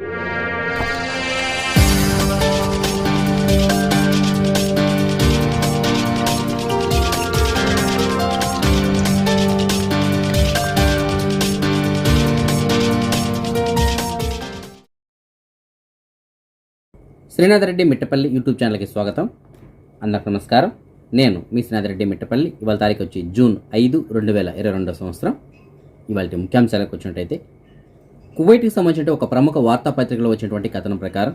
Srinath Reddy Mittapalli YouTube ఛానల్కి స్వాగతం. అందరికి నమస్కారం. నేను మీ శ్రీనాథ్ రెడ్డి మిట్టపల్లి. ఇవాళ తారీఖు వచ్చి జూన్ 5, 2022 సంవత్సరం. ఇవాళ ముఖ్యాంశాలకు వచ్చినట్టయితే, కువైట్కి సంబంధించిన ఒక ప్రముఖ వార్తాపత్రికలో వచ్చినటువంటి కథనం ప్రకారం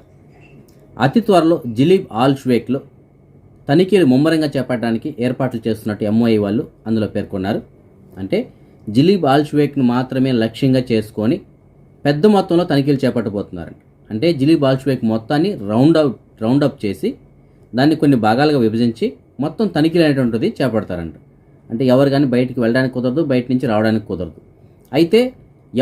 అతి త్వరలో జిలీబ్ ఆల్ షువేక్లో తనిఖీలు ముమ్మరంగా చేపట్టడానికి ఏర్పాట్లు చేస్తున్నట్టు ఎంఓఐ వాళ్ళు అందులో పేర్కొన్నారు. అంటే జిలీబ్ ఆల్ షువేక్ను మాత్రమే లక్ష్యంగా చేసుకొని పెద్ద మొత్తంలో తనిఖీలు చేపట్టబోతున్నారంట. అంటే జిలీబ్ ఆల్ షువేక్ మొత్తాన్ని రౌండప్ చేసి దాన్ని కొన్ని భాగాలుగా విభజించి మొత్తం తనిఖీలు అనేటువంటిది చేపడతారంట. అంటే ఎవరు కానీ బయటికి వెళ్ళడానికి కుదరదు, బయట నుంచి రావడానికి కుదరదు. అయితే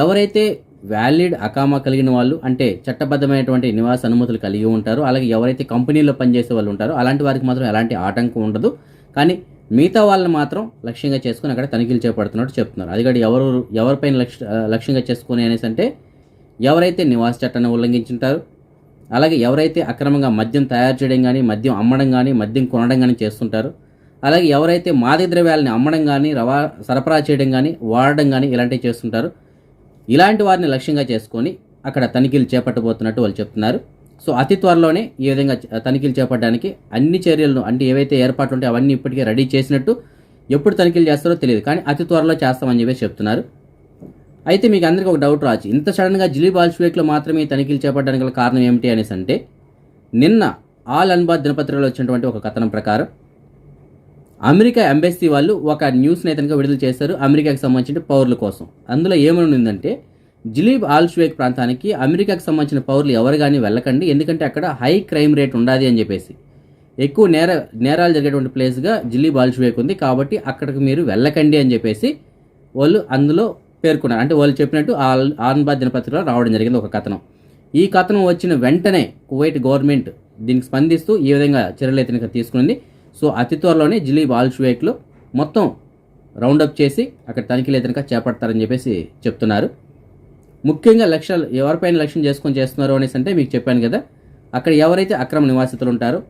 ఎవరైతే వ్యాలిడ్ అకామా కలిగిన వాళ్ళు, అంటే చట్టబద్ధమైనటువంటి నివాస అనుమతులు కలిగి ఉంటారో, అలాగే ఎవరైతే కంపెనీలో పనిచేసే వాళ్ళు ఉంటారో అలాంటి వారికి మాత్రం ఎలాంటి ఆటంకం ఉండదు. కానీ మిగతా వాళ్ళని మాత్రం లక్ష్యంగా చేసుకుని అక్కడ తనిఖీలు చేపడుతున్నట్టు చెప్తున్నారు. అది కూడా ఎవరిపైన లక్ష్యంగా చేసుకుని అనేసి అంటే ఎవరైతే నివాస చట్టాన్ని ఉల్లంఘించుంటారో, అలాగే ఎవరైతే అక్రమంగా మద్యం తయారు చేయడం కానీ, మద్యం అమ్మడం కానీ, మద్యం కొనడం కానీ చేస్తుంటారో, అలాగే ఎవరైతే మాదక ద్రవ్యాలని అమ్మడం కానీ, సరఫరా చేయడం కానీ, వాడడం కానీ ఇలాంటివి చేస్తుంటారో, ఇలాంటి వారిని లక్ష్యంగా చేసుకొని అక్కడ తనిఖీలు చేపట్టబోతున్నట్టు వాళ్ళు చెప్తున్నారు. సో అతి త్వరలోనే ఈ విధంగా తనిఖీలు చేపట్టడానికి అన్ని చర్యలను, అంటే ఏవైతే ఏర్పాట్లు ఉంటాయో అవన్నీ ఇప్పటికే రెడీ చేసినట్టు, ఎప్పుడు తనిఖీలు చేస్తారో తెలియదు, కానీ అతి త్వరలో చేస్తామని చెప్పి చెప్తున్నారు. అయితే మీకు అందరికీ ఒక డౌట్ రావచ్చు, ఇంత సడన్గా జిలీబ్ ఆల్ షువేక్లో మాత్రమే తనిఖీలు చేపట్టడానికి గల కారణం ఏమిటి అనేసి అంటే, నిన్న ఆల్ అన్బాద్ దినపత్రికలో వచ్చినటువంటి ఒక కథనం ప్రకారం అమెరికా ఎంబసీ వాళ్ళు ఒక న్యూస్ని అయితే విడుదల చేశారు అమెరికాకి సంబంధించిన పౌరుల కోసం. అందులో ఏమని ఉందంటే, జిలీబ్ ఆల్ షువేక్ ప్రాంతానికి అమెరికాకి సంబంధించిన పౌరులు ఎవరు కానీ వెళ్ళకండి, ఎందుకంటే అక్కడ హై క్రైమ్ రేట్ ఉండాలి అని చెప్పేసి, ఎక్కువ నేరాలు జరిగేటువంటి ప్లేస్గా జిలీబ్ ఆల్ షువేక్ ఉంది, కాబట్టి అక్కడికి మీరు వెళ్ళకండి అని చెప్పేసి వాళ్ళు అందులో పేర్కొన్నారు. అంటే వాళ్ళు చెప్పినట్టు అన్బాద్ దినపత్రికలో రావడం జరిగింది ఒక కథనం. ఈ కథనం వచ్చిన వెంటనే కువైట్ గవర్నమెంట్ దీనికి స్పందిస్తూ ఈ విధంగా చర్యలు అయితే తీసుకుంది. సో అతి త్వరలోనే జిలీబ్ ఆల్ షువేక్లో మొత్తం రౌండప్ చేసి అక్కడ తనిఖీలు అయితే చేపడతారని చెప్పేసి చెప్తున్నారు. ముఖ్యంగా ఎవరిపైన లక్ష్యం చేసుకొని చేస్తున్నారో అనేసి అంటే మీకు చెప్పాను కదా, అక్కడ ఎవరైతే అక్రమ నివాసితులు ఉంటారో,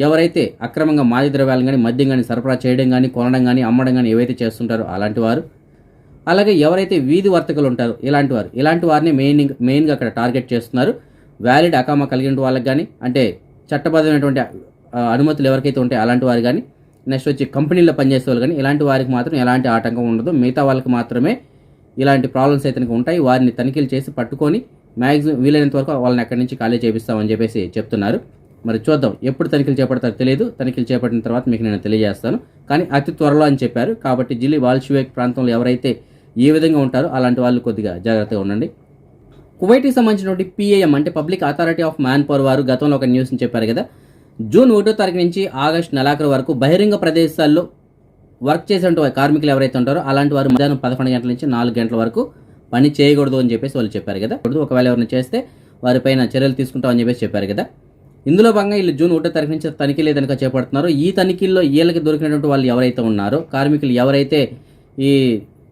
ఎవరైతే అక్రమంగా మాదక ద్రవ్యాలు కానీ, మద్యం కానీ సరఫరా చేయడం కానీ, కొనడం కానీ, అమ్మడం కానీ ఏవైతే చేస్తుంటారో అలాంటి వారు, అలాగే ఎవరైతే వీధి వర్తకులు ఉంటారో ఇలాంటి వారిని మెయిన్గా అక్కడ టార్గెట్ చేస్తున్నారు. వ్యాలిడ్ అకామా కలిగిన వాళ్ళకి కానీ, అంటే చట్టబద్ధమైనటువంటి అనుమతులు ఎవరికైతే ఉంటాయో అలాంటి వారు కానీ, నెక్స్ట్ వచ్చి కంపెనీల్లో పనిచేసే వాళ్ళు కానీ, ఇలాంటి వారికి మాత్రం ఎలాంటి ఆటంకం ఉండదు. మిగతా వాళ్ళకి మాత్రమే ఇలాంటి ప్రాబ్లమ్స్ అయితే ఉంటాయి. వారిని తనిఖీలు చేసి పట్టుకొని మ్యాక్సిమం వీలైనంత వరకు వాళ్ళని అక్కడి నుంచి ఖాళీ చేపిస్తామని చెప్పేసి చెప్తున్నారు. మరి చూద్దాం, ఎప్పుడు తనిఖీలు చేపడతారో తెలియదు. తనిఖీలు చేపట్టిన తర్వాత మీకు నేను తెలియజేస్తాను. కానీ అతి త్వరలో అని చెప్పారు. కాబట్టి జిలీబ్ ఆల్ షువేక్ ప్రాంతంలో ఎవరైతే ఏ విధంగా ఉంటారో అలాంటి వాళ్ళు కొద్దిగా జాగ్రత్తగా ఉండండి. కువైట్కి సంబంధించినటువంటి పిఏఎం అంటే public authority of man power వారు గతంలో ఒక న్యూస్ని చెప్పారు కదా, జూన్ 1వ తారీఖు నుంచి ఆగస్టు నెలాఖరు వరకు బహిరంగ ప్రదేశాల్లో వర్క్ చేసేటువంటి కార్మికులు ఎవరైతే ఉంటారో అలాంటి వారు మధ్యాహ్నం 11 గంటల నుంచి 4 గంటల వరకు పని చేయకూడదు అని చెప్పేసి వాళ్ళు చెప్పారు కదా. ఒకవేళ ఎవరిని చేస్తే వారిపైన చర్యలు తీసుకుంటామని చెప్పేసి చెప్పారు కదా. ఇందులో భాగంగా వీళ్ళు జూన్ 1వ తారీఖు నుంచి తనిఖీలు ఏదైనా చేపడుతున్నారు. ఈ తనిఖీల్లో వీళ్ళకి దొరికినటువంటి వాళ్ళు ఎవరైతే ఉన్నారో, కార్మికులు ఎవరైతే ఈ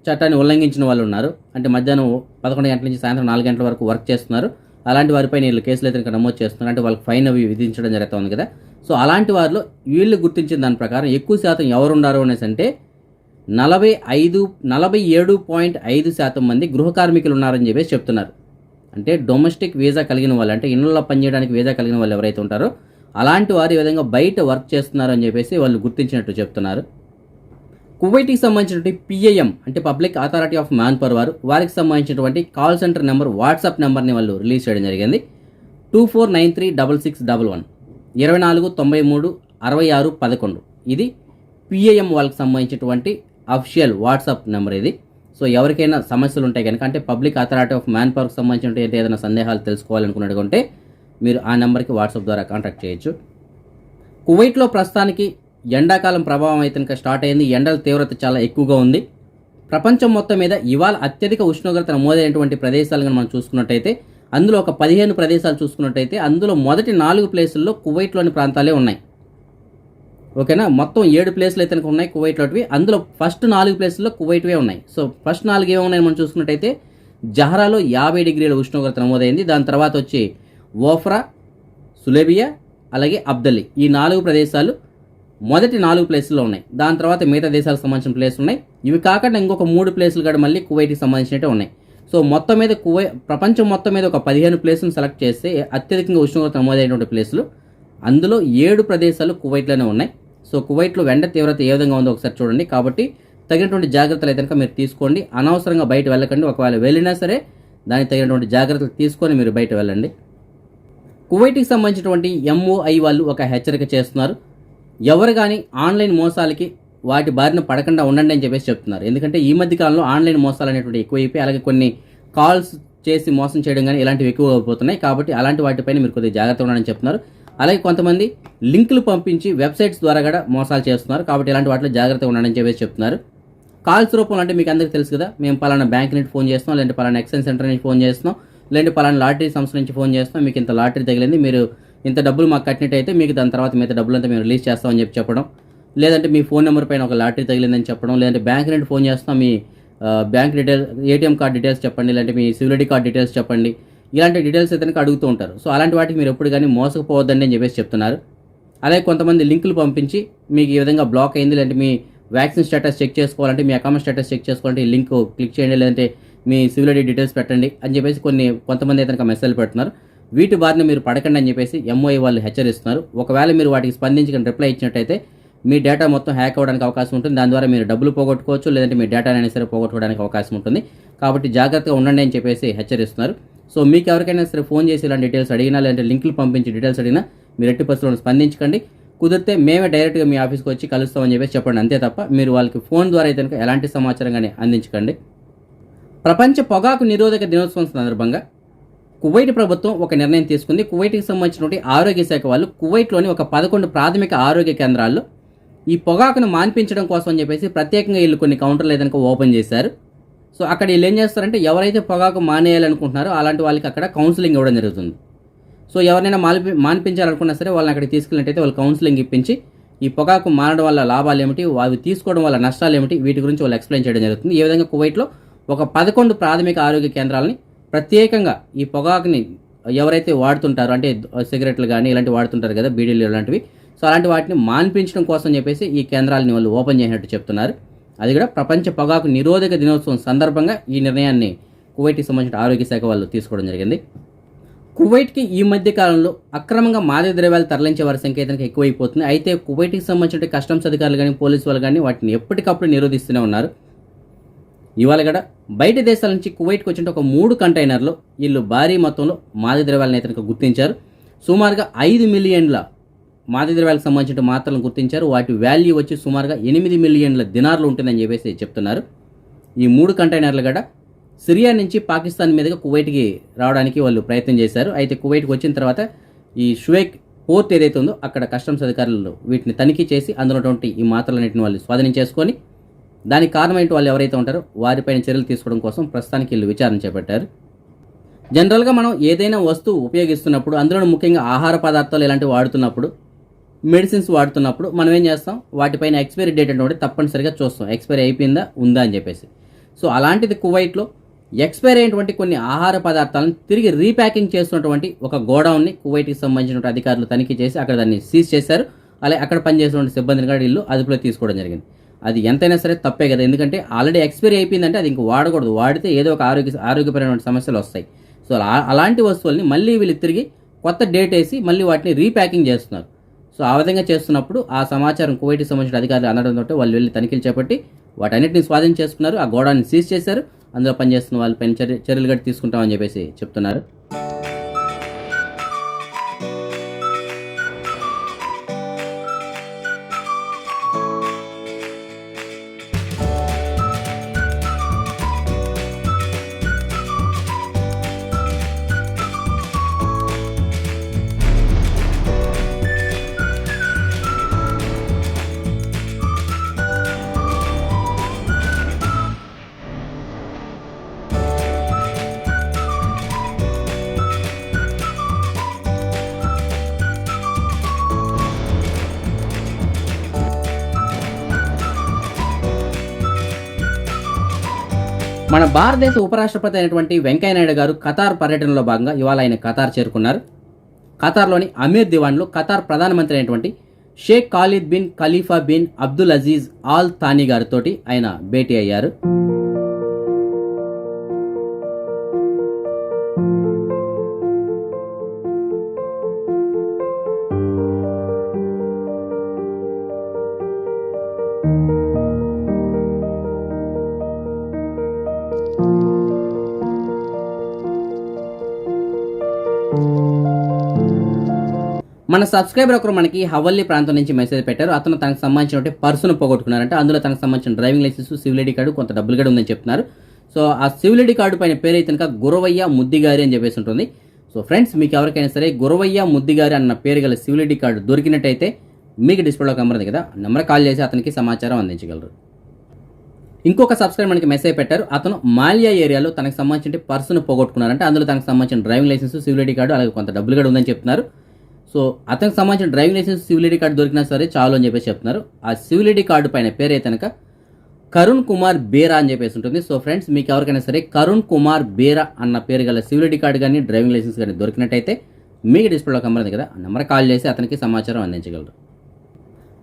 చట్టాన్ని ఉల్లంఘించిన వాళ్ళు ఉన్నారు, అంటే మధ్యాహ్నం 11 గంటల నుంచి సాయంత్రం 4 గంటల వరకు వర్క్ చేస్తున్నారు, అలాంటి వారిపై వీళ్ళు కేసులు అయితే నమోదు చేస్తున్నారు. అంటే వాళ్ళకి ఫైన్ అవి విధించడం జరుగుతుంది కదా. సో అలాంటి వారిలో వీళ్ళు గుర్తించిన దాని ప్రకారం ఎక్కువ శాతం ఎవరు ఉన్నారు అనేసి అంటే 47.5% మంది గృహ కార్మికులు ఉన్నారని చెప్పేసి చెప్తున్నారు. అంటే డొమెస్టిక్ వీసా కలిగిన వాళ్ళు, అంటే ఇళ్లలో పనిచేయడానికి వీసా కలిగిన వాళ్ళు ఎవరైతే ఉంటారో అలాంటి వారు ఈ విధంగా బయట వర్క్ చేస్తున్నారు అని చెప్పేసి వాళ్ళు గుర్తించినట్టు చెప్తున్నారు. కువైట్కి సంబంధించినటువంటి పిఏఎం అంటే public authority of man power వారికి సంబంధించినటువంటి కాల్ సెంటర్ నెంబర్, వాట్సాప్ నెంబర్ని వాళ్ళు రిలీజ్ చేయడం జరిగింది. 24936611 24936611. ఇది పిఏఎం వాళ్ళకి సంబంధించినటువంటి అఫిషియల్ వాట్సాప్ నెంబర్ ఇది. సో ఎవరికైనా సమస్యలు ఉంటాయి కనుక, అంటే పబ్లిక్ అథారిటీ ఆఫ్ మ్యాన్ పవర్కి సంబంధించిన ఏదైనా సందేహాలు తెలుసుకోవాలనుకున్నట్టుకుంటే మీరు ఆ నెంబర్కి వాట్సాప్ ద్వారా కాంటాక్ట్ చేయొచ్చు. కువైట్లో ప్రస్తుతానికి ఎండాకాలం ప్రభావం అయితే కనుక స్టార్ట్ అయింది. ఎండల తీవ్రత చాలా ఎక్కువగా ఉంది. ప్రపంచం మొత్తం మీద ఇవాళ అత్యధిక ఉష్ణోగ్రత నమోదైనటువంటి ప్రదేశాలను మనం చూసుకున్నట్టయితే, అందులో ఒక 15 ప్రదేశాలు చూసుకున్నట్టయితే అందులో మొదటి 4 ప్లేసుల్లో కువైట్లోని ప్రాంతాలే ఉన్నాయి. ఓకేనా, మొత్తం 7 ప్లేసులు అయితే ఉన్నాయి కువైట్లోటివి. అందులో ఫస్ట్ 4 ప్లేసుల్లో కువైట్వే ఉన్నాయి. సో ఫస్ట్ 4 ఏమున్నాయని మనం చూసుకున్నట్టయితే జహరాలో 50 డిగ్రీల ఉష్ణోగ్రత నమోదైంది. దాని తర్వాత వచ్చి ఓఫ్రా, సులేబియా, అలాగే అబ్దలి, ఈ 4 ప్రదేశాలు మొదటి 4 ప్లేసుల్లో ఉన్నాయి. దాని తర్వాత మిగతా దేశాలకు సంబంధించిన ప్లేసులు ఉన్నాయి. ఇవి కాకుండా ఇంకొక 3 ప్లేసులు కూడా మళ్ళీ కువైట్కి సంబంధించినట్టే ఉన్నాయి. సో మొత్తం మీద ప్రపంచం మొత్తం మీద ఒక 15 ప్లేసులను సెలెక్ట్ చేస్తే అత్యధికంగా ఉష్ణోగ్రత నమోదైనటువంటి ప్లేసులు, అందులో 7 ప్రదేశాలు కువైట్లోనే ఉన్నాయి. సో కువైట్లో ఎండ తీవ్రత ఏ విధంగా ఉందో ఒకసారి చూడండి. కాబట్టి తగినటువంటి జాగ్రత్తలు అయితే కనుక మీరు తీసుకోండి. అనవసరంగా బయట వెళ్ళకండి. ఒకవేళ వెళ్ళినా సరే దానికి తగినటువంటి జాగ్రత్తలు తీసుకొని మీరు బయట వెళ్ళండి. కువైట్కి సంబంధించినటువంటి MOI వాళ్ళు ఒక హెచ్చరిక చేస్తున్నారు. ఎవరు కానీ ఆన్లైన్ మోసాలకి వాటి బారిన పడకుండా ఉండండి అని చెప్పేసి చెప్తున్నారు. ఎందుకంటే ఈ మధ్య కాలంలో ఆన్లైన్ మోసాలు అనేటువంటి ఎక్కువైపోయి, అలాగే కొన్ని కాల్స్ చేసి మోసం చేయడం కానీ ఇలాంటివి ఎక్కువ అయిపోతున్నాయి. కాబట్టి అలాంటి వాటిపైన మీరు కొద్దిగా జాగ్రత్తగా ఉండాలని చెప్తున్నారు. అలాగే కొంతమంది లింకులు పంపించి వెబ్సైట్స్ ద్వారా కూడా మోసాలు చేస్తున్నారు. కాబట్టి ఇలాంటి వాటిలో జాగ్రత్తగా ఉండాలని చెప్పేసి చెప్తున్నారు. కాల్స్ రూపంలో అంటే మీకు అందరికీ తెలుసు కదా, మేము పలానా బ్యాంక్ నుంచి ఫోన్ చేస్తున్నాం, లేదంటే పలానా ఎక్స్చేంజ్ సెంటర్ నుంచి ఫోన్ చేస్తున్నాం, లేదంటే పలానా లాటరీ సంస్థ నుంచి ఫోన్ చేస్తున్నాం, మీకు ఇంత లాటరీ తగిలింది, మీరు ఇంత డబ్బులు మాకు కట్టినట్టయితే మీకు దాని తర్వాత మిగతా డబ్బులంతా మేము రిలీజ్ చేస్తామని చెప్పడం, లేదంటే మీ ఫోన్ నెంబర్ పైన ఒక లాటరీ తగిలిందని చెప్పడం, లేదంటే బ్యాంక్ నుండి ఫోన్ చేస్తాం, మీ bank details, ATM card details చెప్పండి, లేదంటే మీ సివిల్ ఐడి కార్డ్ డీటెయిల్స్ చెప్పండి, ఇలాంటి డీటెయిల్స్ అయితే అడుగుతూ ఉంటారు. సో అలాంటి వాటికి మీరు ఎప్పుడు కానీ మోసకపోవద్దండి అని చెప్పేసి చెప్తున్నారు. అలాగే కొంతమంది లింకులు పంపించి మీకు ఈ విధంగా బ్లాక్ అయింది, లేదంటే మీ వ్యాక్సిన్ స్టేటస్ చెక్ చేసుకోవాలంటే, మీ అకౌంట్ స్టేటస్ చెక్ చేసుకోవాలంటే ఈ లింక్ క్లిక్ చేయండి, లేదంటే మీ సివిల్ ఐడి డీటెయిల్స్ పెట్టండి అని చెప్పేసి కొంతమంది అయితే మెసేజ్లు పెడుతున్నారు. వీటి బారిన మీరు పడకండి అని చెప్పేసి MOI వాళ్ళు హెచ్చరిస్తున్నారు. ఒకవేళ మీరు వాటికి స్పందించి రిప్లై ఇచ్చినట్టయితే మీ డేటా మొత్తం హ్యాక్ అవ్వడానికి అవకాశం ఉంటుంది. దాని ద్వారా మీరు డబ్బులు పోగొట్టుకోవచ్చు, లేదంటే మీ డేటా అయినా సరే పోగొట్టుకోవడానికి అవకాశం ఉంటుంది. కాబట్టి జాగ్రత్తగా ఉండండి అని చెప్పేసి హెచ్చరిస్తున్నారు. సో మీకు ఎవరికైనా సరే ఫోన్ చేసి ఇలాంటి డీటెయిల్స్ అడిగినా, లేదంటే లింకులు పంపించి డీటెయిల్స్ అడిగినా మీరు ఎట్టి పరిస్థితుల్లో స్పందించకండి. కుదిరితే మేమే డైరెక్ట్గా మీ ఆఫీస్కి వచ్చి కలుస్తామని చెప్పేసి చెప్పండి. అంతే తప్ప మీరు వాళ్ళకి ఫోన్ ద్వారా అయితే ఎలాంటి సమాచారం కానీ అందించకండి. ప్రపంచ పొగాకు నిరోధక దినోత్సవం సందర్భంగా కువైట్ ప్రభుత్వం ఒక నిర్ణయం తీసుకుంది. కువైట్కి సంబంధించినటువంటి ఆరోగ్య శాఖ వాళ్ళు కువైట్లోని ఒక 11 ప్రాథమిక ఆరోగ్య కేంద్రాల్లో ఈ పొగాకును మాన్పించడం కోసం అని చెప్పేసి ప్రత్యేకంగా వీళ్ళు కొన్ని కౌంటర్లు ఏదైనా ఓపెన్ చేశారు. సో అక్కడ వీళ్ళు ఏం చేస్తారంటే, ఎవరైతే పొగాకు మానేయాలనుకుంటున్నారో అలాంటి వాళ్ళకి అక్కడ కౌన్సిలింగ్ ఇవ్వడం జరుగుతుంది. సో ఎవరైనా మాన్పించాలనుకున్నా సరే వాళ్ళని అక్కడికి తీసుకెళ్ళినట్టయితే వాళ్ళు కౌన్సిలింగ్ ఇప్పించి ఈ పొగాకు మానడం వల్ల లాభాలు ఏమిటి, అవి తీసుకోవడం వల్ల నష్టాలు ఏమిటి, వీటి గురించి వాళ్ళు ఎక్స్ప్లెయిన్ చేయడం జరుగుతుంది. ఈ విధంగా కువైట్లో ఒక 11 ప్రాథమిక ఆరోగ్య కేంద్రాలని ప్రత్యేకంగా ఈ పొగాకుని ఎవరైతే వాడుతుంటారో, అంటే సిగరెట్లు కానీ ఇలాంటివి వాడుతుంటారు కదా, బీడీలు ఇలాంటివి, సో అలాంటి వాటిని మాన్పించడం కోసం చెప్పేసి ఈ కేంద్రాలని వాళ్ళు ఓపెన్ చేసినట్టు చెప్తున్నారు. అది కూడా ప్రపంచ పొగాకు నిరోధక దినోత్సవం సందర్భంగా ఈ నిర్ణయాన్ని కువైట్కి సంబంధించిన ఆరోగ్య శాఖ వాళ్ళు తీసుకోవడం జరిగింది. కువైట్కి ఈ మధ్య కాలంలో అక్రమంగా మాదక ద్రవ్యాలు తరలించే వారి సంఖ్య ఎక్కువైపోతుంది. అయితే కువైట్కి సంబంధించిన కస్టమ్స్ అధికారులు కానీ పోలీసు వాళ్ళు కానీ వాటిని ఎప్పటికప్పుడు నిరోధిస్తూనే ఉన్నారు. ఇవాళ కూడా బయట దేశాల నుంచి కువైట్కి వచ్చిన ఒక 3 కంటైనర్లు వీళ్ళు భారీ మొత్తంలో మాదక ద్రవ్యాలను అయితే గుర్తించారు. సుమారుగా 5 మిలియన్ల మాదక ద్రవ్యాలకు సంబంధించిన మాత్రలను గుర్తించారు. వాటి వాల్యూ వచ్చి సుమారుగా 8 మిలియన్ల దినార్లు ఉంటుందని చెప్పేసి చెప్తున్నారు. ఈ 3 కంటైనర్లు కూడా సిరియా నుంచి పాకిస్తాన్ మీదుగా కువైట్కి రావడానికి వాళ్ళు ప్రయత్నం చేశారు. అయితే కువైట్కి వచ్చిన తర్వాత ఈ షువేక్ పోర్ట్ ఏదైతే ఉందో అక్కడ కస్టమ్స్ అధికారులు వీటిని తనిఖీ చేసి అందులో ఈ మాత్రలన్నింటిని వాళ్ళు స్వాధీనం చేసుకొని దానికి కారణమైన వాళ్ళు ఎవరైతే ఉంటారో వారిపైన చర్యలు తీసుకోవడం కోసం ప్రస్తుతానికి వీళ్ళు విచారణ చేపట్టారు. జనరల్గా మనం ఏదైనా వస్తువు ఉపయోగిస్తున్నప్పుడు, అందులో ముఖ్యంగా ఆహార పదార్థాలు ఇలాంటివి వాడుతున్నప్పుడు, మెడిసిన్స్ వాడుతున్నప్పుడు మనం ఏం చేస్తాం, వాటిపైన ఎక్స్పైరీ డేట్ అంటే తప్పనిసరిగా చూస్తాం, ఎక్స్పైరీ అయిపోయిందా ఉందా అని చెప్పేసి. సో అలాంటిది కువైట్లో ఎక్స్పైరీ అయినటువంటి కొన్ని ఆహార పదార్థాలను తిరిగి రీప్యాకింగ్ చేస్తున్నటువంటి ఒక గోడౌన్ని కువైట్కి సంబంధించిన అధికారులు తనిఖీ చేసి అక్కడ దాన్ని సీజ్ చేశారు. అలాగే అక్కడ పనిచేసినటువంటి సిబ్బందిని కూడా వీళ్ళు అదుపులో తీసుకోవడం జరిగింది. అది ఎంతైనా సరే తప్పే కదా, ఎందుకంటే ఆల్రెడీ ఎక్స్పైరీ అయిపోయిందంటే అది ఇంక వాడకూడదు. వాడితే ఏదో ఒక ఆరోగ్యపరమైన సమస్యలు వస్తాయి. సో అలాంటి వస్తువుల్ని మళ్ళీ వీళ్ళు తిరిగి కొత్త డేట్ వేసి మళ్ళీ వాటిని రీప్యాకింగ్ చేస్తున్నారు. సో ఆ విధంగా చేస్తున్నప్పుడు ఆ సమాచారం కువైట్కి సంబంధించిన అధికారులు అనడంతో వాళ్ళు వెళ్ళి తనిఖీలు చేపట్టి వాటన్నిటిని స్వాధీనం చేసుకున్నారు. ఆ గోడాన్ని సీజ్ చేశారు. అందులో పనిచేస్తున్న వాళ్ళపైన చర్యలు గట్టి తీసుకుంటామని చెప్పేసి చెప్తున్నారు. మన భారతదేశ ఉపరాష్ట్రపతి అయినటువంటి వెంకయ్యనాయుడు గారు ఖతార్ పర్యటనలో భాగంగా ఇవాళ ఆయన ఖతార్ చేరుకున్నారు. ఖతార్లోని అమీర్ దివాన్లో ఖతార్ ప్రధానమంత్రి అయినటువంటి Sheikh Khalid bin Khalifa bin Abdul Aziz Al Thani గారితో ఆయన భేటీ అయ్యారు. మన సబ్స్క్రైబర్ ఒకరు మనకి హవల్లీ ప్రాంతం నుంచి మెసేజ్ పెట్టారు. అతను తనకు సంబంధించిన పర్సును పోగొట్టుకున్నారంటే అందులో తనకు సంబంధించిన driving licence, civil ID card, కొంత డబ్బులు కూడా ఉందని చెప్తున్నారు. సో ఆ సివిల్ ఐడి కార్డు పైన పేరు అయితే కనుక గురవయ్య ముద్దిగారి అని చెప్పేసి ఉంటుంది. సో ఫ్రెండ్స్, మీకు ఎవరికైనా సరే గురవయ్య ముద్దిగారి అన్న పేరు గల సివిల్ ఐడి కార్డు దొరికినట్టయితే మీకు డిస్ప్లేలో నెంబర్ ఉంది కదా, నెంబర్ కాల్ చేసి అతనికి సమాచారం అందించగలరు. ఇంకొక సబ్స్క్రైబర్ మనకి మెసేజ్ పెట్టారు. అతను మాల్యా ఏరియాలో తనకు సంబంధించిన పర్సును పోగొట్టుకున్నారంటే అందులో తనకు సంబంధించిన driving licence, civil ID card, అలాగే కొంత డబ్బులు కూడా ఉందని చెప్తున్నారు. సో అతనికి సంబంధించిన driving licence, civil ID card దొరికినా సరే చాలు అని చెప్పేసి చెప్తున్నారు. ఆ సివిల్ ఐడి కార్డు పైన పేరు అయితే కనుక కరుణ్ కుమార్ బేరా అని చెప్పేసి ఉంటుంది. సో ఫ్రెండ్స్, మీకు ఎవరికైనా సరే కరుణ్ కుమార్ బేరా అన్న పేరు గల సివిల్ ఐడి కార్డు కానీ డ్రైవింగ్ లైసెన్స్ కానీ దొరికినట్టయితే మీకు డిస్ప్లేలో నెంబర్ ఉంది కదా, ఆ నెంబర్ కాల్ చేసి అతనికి సమాచారం అందించగలరు.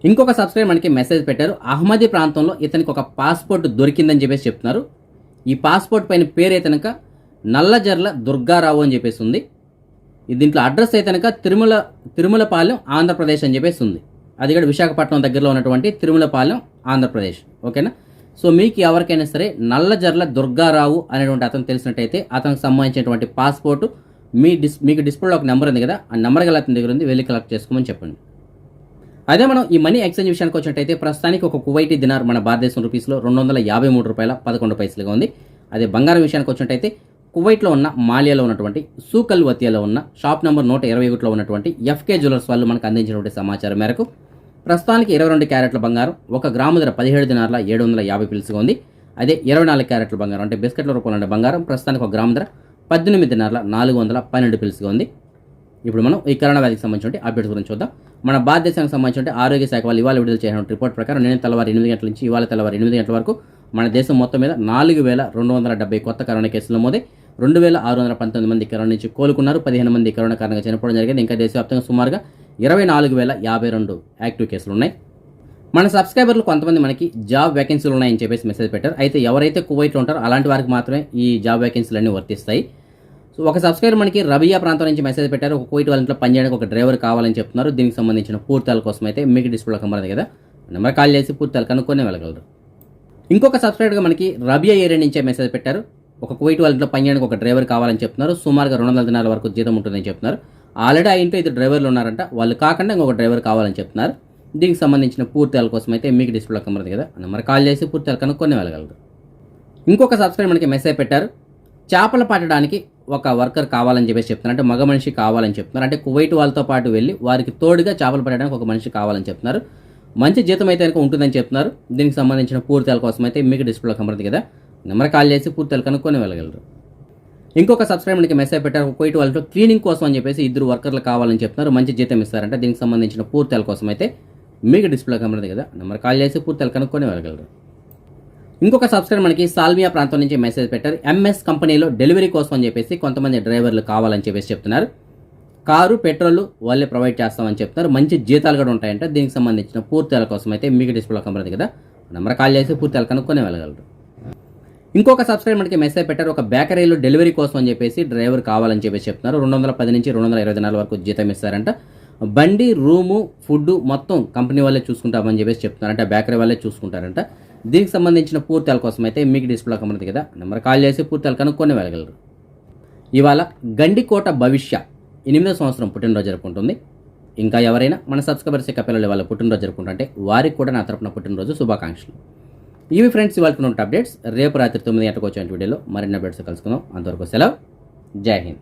ఇంకొక సబ్స్క్రైబర్ మనకి మెసేజ్ పెట్టారు. అహ్మదీ ప్రాంతంలో ఇతనికి ఒక పాస్పోర్ట్ దొరికిందని చెప్పేసి చెప్తున్నారు. ఈ పాస్పోర్ట్ పైన పేరు అయితే కనుక నల్లజర్ల దుర్గారావు అని చెప్పేసి ఉంది. దీంట్లో అడ్రస్ అయితే కనుక తిరుమలపాలెం ఆంధ్రప్రదేశ్ అని చెప్పేసి ఉంది. అది కూడా విశాఖపట్నం దగ్గరలో ఉన్నటువంటి తిరుమలపాలెం ఆంధ్రప్రదేశ్. ఓకేనా? సో మీకు ఎవరికైనా సరే నల్లజర్ల దుర్గారావు అనేటువంటి అతను తెలిసినట్టయితే అతనికి సంబంధించినటువంటి పాస్పోర్ట్ మీకు డిస్ప్లేలో ఒక నెంబర్ ఉంది కదా, ఆ నెంబర్ గల అతని దగ్గర ఉంది, వెళ్ళి కలెక్ట్ చేసుకోమని చెప్పండి. అదే మనం ఈ మనీ ఎక్స్చేంజ్ విషయానికి వచ్చినట్టయితే ప్రస్తుతానికి ఒక కువైటీ దినార్ మన భారతదేశం రూపీస్లో 253 రూపాయల 11 పైసలుగా ఉంది. అదే బంగారం విషయానికి వచ్చినట్టయితే కువైట్లో ఉన్న మాలియాలో ఉన్నటువంటి సూకల్ వతియాలో ఉన్న షాప్ నెంబర్ 121లో ఉన్నటువంటి ఎఫ్కే జ్యువెలర్స్ వాళ్ళు మనకు అందించినటువంటి సమాచారం మేరకు ప్రస్తుతానికి 22 క్యారెట్ల బంగారం 1 గ్రాము ధర 17 దినార్ల 750 పిల్స్గా ఉంది. అదే 24 క్యారెట్ల బంగారం అంటే బిస్కెట్ల రూపంలో ఉండే బంగారం ప్రస్తుతానికి 1 గ్రాము ధర 18 దినార్ల 412 పిల్స్గా ఉంది. ఇప్పుడు మనం ఈ కరోనా వ్యాధికి సంబంధించిన అప్డేట్స్ గురించి చూద్దాం. మన భారతదేశానికి సంబంధించిన ఆరోగ్య శాఖ వాళ్ళు ఇవాళ విడుదల చేసిన రిపోర్ట్ ప్రకారం నిన్న తెల్లవారు 8 గంటల నుంచి ఇవాళ తెల్లవారు 8 గంటల వరకు మన దేశం మొత్తం మీద 4270 కొత్త కరోనా కేసులు నమోదే. 2619 మంది కరోనా నుంచి కోలుకున్నారు. 15 మంది కరోనా కారణంగా చనిపోవడం జరిగింది. ఇంకా దేశవ్యాప్తంగా సుమారుగా 24052 యాక్టివ్ కేసులు ఉన్నాయి. మన సబ్స్క్రైబర్లు కొంతమంది మనకి జాబ్ వేకెన్సీలు ఉన్నాయని చెప్పేసి మెసేజ్ పెట్టారు. అయితే ఎవరైతే కువైట్లో ఉంటారో అలాంటి వారికి మాత్రమే ఈ జాబ్ వేకెన్సీలు అన్నీ వర్తిస్తాయి. సో ఒక సబ్స్క్రైబర్ మనకి రబియా ప్రాంతం నుంచి మెసేజ్ పెట్టారు. ఒక కువైట్ వాళ్ళ ఇంట్లో పనిచేయడానికి ఒక డ్రైవర్ కావాలని చెప్తున్నారు. దీనికి సంబంధించిన పూర్తాల కోసం అయితే మీకు డిస్ప్లేలో నెంబర్ ఉంది కదా, నెంబర్ కాల్ చేసి పూర్తాలు కనుక్కొని వెళ్ళగలరు. ఇంకొక సబ్స్క్రైబర్గా మనకి రబియా ఏరియా నుంచే మెసేజ్ పెట్టారు. ఒక కువైట్ వాళ్ళ ఇంట్లో పనిచేయడానికి ఒక డ్రైవర్ కావాలని చెప్తున్నారు. సుమారుగా 200 దినాల వరకు జీతం ఉంటుందని చెప్తున్నారు. ఆల్రెడీ ఆ ఇంట్లో 2 డ్రైవర్లు ఉన్నారంట, వాళ్ళు కాకుండా ఇంకొక డ్రైవర్ కావాలని చెప్తున్నారు. దీనికి సంబంధించిన పూర్తాల కోసం అయితే మీకు డిస్ప్లేలో నెంబర్ ఉంది కదా, నెంబర్ కాల్ చేసి పూర్తాలు కనుక్కొని వెళ్ళగలరు. ఇంకొక సబ్స్క్రైబర్ మనకి మెసేజ్ పెట్టారు. చేపలు పట్టడానికి ఒక వర్కర్ కావాలని చెప్పేసి చెప్తున్నారు. అంటే మగ మనిషి కావాలని చెప్తున్నారు. అంటే కువైట్ వాళ్ళతో పాటు వెళ్ళి వారికి తోడుగా చేపలు పట్టడానికి ఒక మనిషి కావాలని చెప్తున్నారు. మంచి జీతం అయితే కనుక ఉంటుందని చెప్తున్నారు. దీనికి సంబంధించిన పూర్తాల కోసం అయితే మీకు డిస్ప్లేలో నెంబర్ ఉంది కదా, నెంబర్ కాల్ చేసి పూర్తాలు కనుక్కొని వెళ్ళగలరు. ఇంకొక సబ్స్క్రైబర్ మనకి మెసేజ్ పెట్టారు. కువైట్ వాళ్ళతో క్లీనింగ్ కోసం అని చెప్పేసి 2 వర్కర్లు కావాలని చెప్తున్నారు. మంచి జీతం ఇస్తారంట. దీనికి సంబంధించిన పూర్తాల కోసం అయితే మీకు డిస్ప్లేలో నెంబర్ ఉంది కదా, నెంబర్ కాల్ చేసి పూర్తాలు కనుక్కొని వెళ్ళగలరు. ఇంకొక సబ్స్క్రైబర్ మనకి సాల్మియా ప్రాంతం నుంచి మెసేజ్ పెట్టారు. ఎంఎస్ కంపెనీలో డెలివరీ కోసం అని చెప్పేసి కొంతమంది డ్రైవర్లు కావాలని చెప్పేసి చెప్తున్నారు. కారు పెట్రోల్ వాళ్ళే ప్రొవైడ్ చేస్తామని చెప్తున్నారు. మంచి జీతాలు కూడా ఉంటాయంట. దీనికి సంబంధించిన పూర్తాల కోసం అయితే మీకు డిస్ప్లేలో నెంబర్ ఉంది కదా, నెంబర్ కాల్ చేసి పూర్తాలు కనుక్కొని వెళ్ళగలరు. ఇంకొక సబ్స్క్రైబర్ మనకి మెసేజ్ పెట్టారు. ఒక బేకరీలో డెలివరీ కోసం అని చెప్పేసి డ్రైవర్ కావాలని చెప్పేసి చెప్తున్నారు. 210 నుంచి 220 దినాల వరకు జీతం ఇస్తారంట. బండి, రూము, ఫుడ్ మొత్తం కంపెనీ వాళ్ళే చూసుకుంటామని చెప్పేసి చెప్తున్నారంట. బేకరీ వాళ్ళే చూసుకుంటారంట. దీనికి సంబంధించిన పూర్తాల కోసం అయితే మీకు డిస్ప్లేలో నెంబర్ ఉంది కదా, నెంబర్ కాల్ చేసి పూర్తాలు కనుక్కొని వెళ్ళగలరు. ఇవాళ గండికోట భవిష్య 8వ సంవత్సరం పుట్టినరోజు జరుపుకుంటుంది. ఇంకా ఎవరైనా మన సబ్స్క్రైబర్స్ యొక్క పిల్లలు వాళ్ళ పుట్టినరోజు జరుపుకుంటుంటే వారికి కూడా నా తరపున పుట్టినరోజు శుభాకాంక్షలు. ఇవి ఫ్రెండ్స్ ఇవాళ ఉన్న అప్డేట్స్. రేపు రాత్రి 9 గంటలకు వచ్చే వీడియోలో మరిన్ని అప్డేట్స్ కలుసుకుందాం. అంతవరకు సెలవు. జై హింద్.